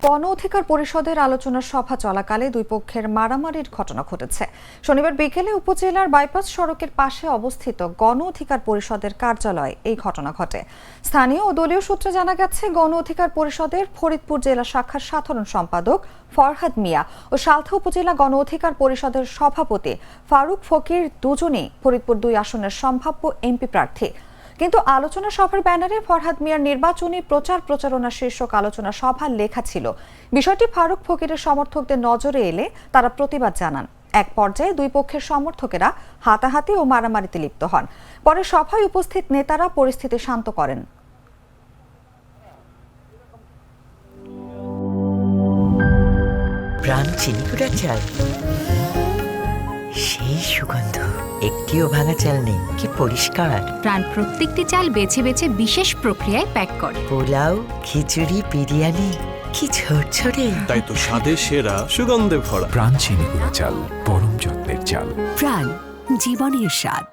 গণ অধিকার পরিষদের আলোচনা সভা চলাকালে দুই পক্ষের মারামারির ঘটনা ঘটেছে। শনিবার বিকেলে উপজেলার বাইপাস সড়কের পাশে অবস্থিত গণ অধিকার পরিষদের কার্যালয়ে এই ঘটনা ঘটে। স্থানীয় ও দলীয় সূত্রে জানা গেছে, গণ অধিকার পরিষদের ফরিদপুর জেলা শাখার সাধারণ সম্পাদক ফরহাদ মিয়া ও সালথা উপজেলা গণ অধিকার পরিষদের সভাপতি ফারুক ফকির দুজনেই ফরিদপুর 2 আসনের সম্ভাব্য এমপি প্রার্থী। কিন্তু আলোচনা সভার ব্যানারে ফরহাদ মিয়ার নির্বাচনী প্রচারণা শীর্ষক আলোচনা সভা লেখা ছিল। বিষয়টি ফারুক ফকিরের সমর্থকদের নজরে এলে তারা প্রতিবাদ জানান। এক পর্যায়ে দুই পক্ষের সমর্থকেরা হাতাহাতি ও মারামারিতে লিপ্ত হন। পরে সভায় উপস্থিত নেতারা পরিস্থিতি শান্ত করেন। প্রাণ চিনিকুড়া চাল, সেই সুগন্ধ। একটিও ভাঙা চাল নেই, কি পরিষ্কার। প্রাণ প্রত্যেকটি চাল বেছে বেছে বিশেষ প্রক্রিয়ায় প্যাক করে। পোলাও, খিচুড়ি, বিরিয়ানি, কি ঝরঝরে। তাই তো স্বাদে সেরা, সুগন্ধে ভরা। প্রাণ চিনিগুড়া চাল, পরম যত্নের চাল। প্রাণ, জীবনের স্বাদ।